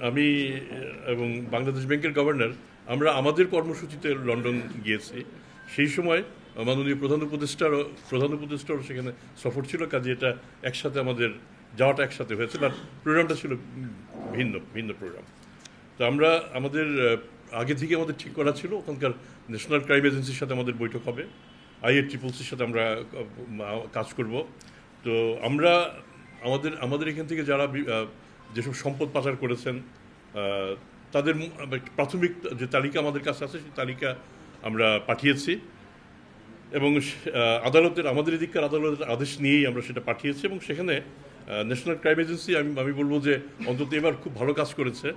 আমি এবং বাংলাদেশ ব্যাংকের গভর্নর আমরা আমাদের কর্মসূচিতে লন্ডন গিয়েছি। সেই সময় মাননীয় প্রধান উপদেষ্টারও সেখানে সফর ছিল, কাজে এটা একসাথে আমাদের যাওয়াটা একসাথে হয়েছে, বাট প্রোগ্রামটা ছিল ভিন্ন ভিন্ন প্রোগ্রাম। তো আমরা আমাদের আগে থেকে আমাদের ঠিক করা ছিল ওখানকার ন্যাশনাল ক্রাইম এজেন্সির সাথে আমাদের বৈঠক হবে, IACCCর সাথে আমরা কাজ করব। তো আমরা আমাদের এখান থেকে যারা যেসব সম্পদ পাচার করেছেন তাদের প্রাথমিক যে তালিকা আমাদের কাছে আছে সেই তালিকা আমরা পাঠিয়েছি এবং আমাদের এদিককার আদালতের আদেশ নিয়েই আমরা সেটা পাঠিয়েছি এবং সেখানে ন্যাশনাল ক্রাইম এজেন্সি আমি বলবো যে অন্তত এবার খুব ভালো কাজ করেছে।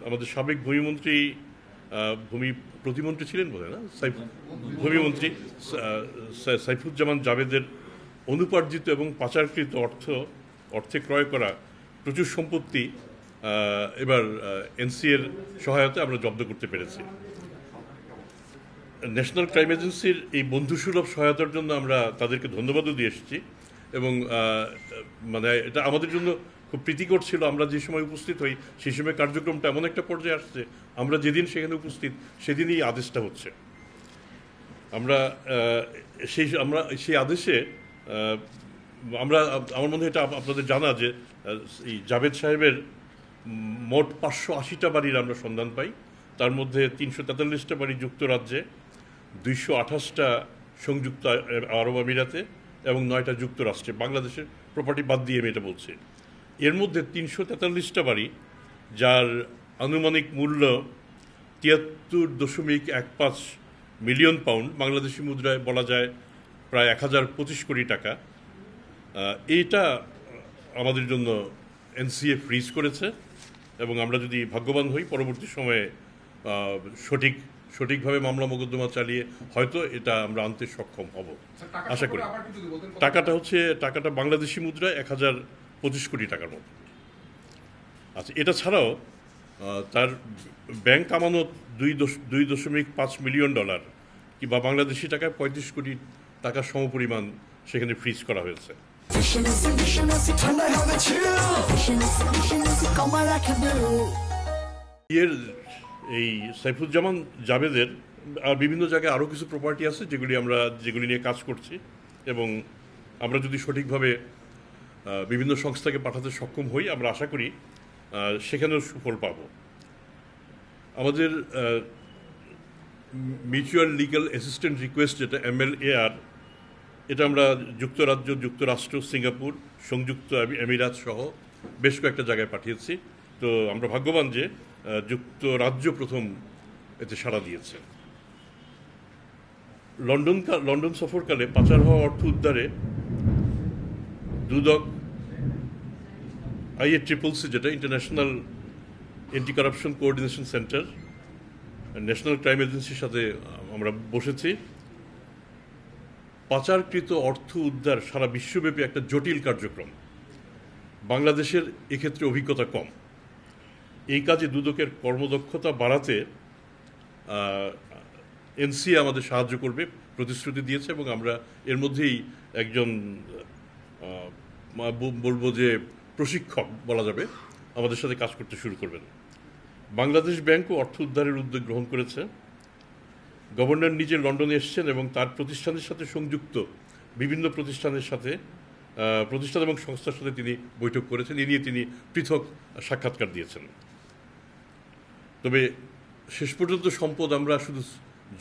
আমাদের সাবেক ভূমি প্রতিমন্ত্রী ছিলেন বোধহয় না, ভূমিমন্ত্রী সাইফুজ্জামান জাভেদের অনুপার্জিত এবং পাচারকৃত অর্থে ক্রয় করা প্রচুর সম্পত্তি এবার NCA-র সহায়তায় আমরা জব্দ করতে পেরেছি। ন্যাশনাল ক্রাইম এজেন্সির এই বন্ধুসুলভ সহায়তার জন্য আমরা তাদেরকে ধন্যবাদও দিয়ে এসেছি এবং মানে এটা আমাদের জন্য খুব প্রীতিকর ছিল। আমরা যে সময় উপস্থিত হই সেই সময় কার্যক্রমটা এমন একটা পর্যায়ে আসছে, আমরা যেদিন সেখানে উপস্থিত সেদিনই আদেশটা হচ্ছে। আমরা সেই আদেশে আমার মনে হয় এটা আপনাদের জানা যে এই জাভেদ সাহেবের মোট 580টা বাড়ির আমরা সন্ধান পাই। তার মধ্যে 343টা বাড়ি যুক্তরাজ্যে, 228টা সংযুক্ত আরব আমিরাতে এবং 9টা যুক্তরাষ্ট্রে। বাংলাদেশের প্রপার্টি বাদ দিয়ে আমি এটা বলছি। এর মধ্যে 343টা বাড়ি যার আনুমানিক মূল্য 73.15 মিলিয়ন পাউন্ড, বাংলাদেশি মুদ্রায় বলা যায় প্রায় 1025 কোটি টাকা। এইটা আমাদের জন্য NCA ফ্রিজ করেছে এবং আমরা যদি ভাগ্যবান হই পরবর্তী সময়ে সঠিকভাবে মামলা মোকদ্দমা চালিয়ে হয়তো এটা আমরা আনতে সক্ষম হব আশা করি। টাকাটা বাংলাদেশি মুদ্রায় 1025 কোটি টাকার মতো। আচ্ছা, এটা ছাড়াও তার ব্যাংক আমানত $2.5 মিলিয়ন কিংবা বাংলাদেশি টাকায় 35 কোটি টাকার সমপরিমাণ সেখানে ফ্রিজ করা হয়েছে। এই সাইফুজ্জামান জাভেদের আর বিভিন্ন জায়গায় আরও কিছু প্রপার্টি আছে যেগুলি নিয়ে কাজ করছি এবং আমরা যদি সঠিকভাবে বিভিন্ন সংস্থাকে পাঠাতে সক্ষম হই আমরা আশা করি সেখানেও সুফল পাব। আমাদের মিউচুয়াল লিগ্যাল অ্যাসিস্ট্যান্ট রিকোয়েস্ট যেটা MLAR, এটা আমরা যুক্তরাজ্য, যুক্তরাষ্ট্র, সিঙ্গাপুর, সংযুক্ত আমিরাত সহ বেশ কয়েকটা জায়গায় পাঠিয়েছি। তো আমরা ভাগ্যবান যে যুক্তরাজ্য প্রথম এতে সাড়া দিয়েছে। লন্ডন সফরকালে পাচার হওয়া অর্থ উদ্ধারে দুদক, IACCC যেটা international anti corruption coordination centre, national crime এজেন্সির সাথে আমরা বসেছি। পাচারকৃত অর্থ উদ্ধার সারা বিশ্বব্যাপী একটা জটিল কার্যক্রম। বাংলাদেশের এক্ষেত্রে অভিজ্ঞতা কম। এই কাজে দুদকের কর্মদক্ষতা বাড়াতে NCA আমাদের সাহায্য করবে প্রতিশ্রুতি দিয়েছে এবং আমরা এর মধ্যেই একজন বলবো যে প্রশিক্ষক বলা যাবে আমাদের সাথে কাজ করতে শুরু করবেন। বাংলাদেশ ব্যাংকও অর্থ উদ্ধারের উদ্যোগ গ্রহণ করেছে। গভর্নর নিজে লন্ডনে এসেছেন এবং তার প্রতিষ্ঠানের সাথে সংযুক্ত বিভিন্ন প্রতিষ্ঠান এবং সংস্থার সাথে তিনি বৈঠক করেছেন। এ নিয়ে তিনি পৃথক সাক্ষাৎকার দিয়েছেন। তবে শেষ পর্যন্ত সম্পদ আমরা শুধু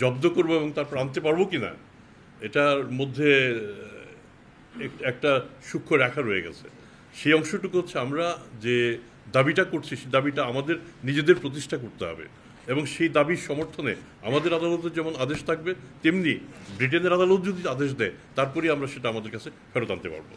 জব্দ করব এবং তারপর আনতে পারবো কিনা এটার মধ্যে একটা সূক্ষ্ম রেখা রয়ে গেছে। সেই অংশটুকু হচ্ছে আমরা যে দাবিটা করছি সেই দাবিটা আমাদের নিজেদের প্রতিষ্ঠা করতে হবে এবং সেই দাবির সমর্থনে আমাদের আদালতের যেমন আদেশ থাকবে তেমনি ব্রিটেনের আদালত যদি আদেশ দেয় তারপরেই আমরা সেটা আমাদের কাছে ফেরত আনতে পারবো।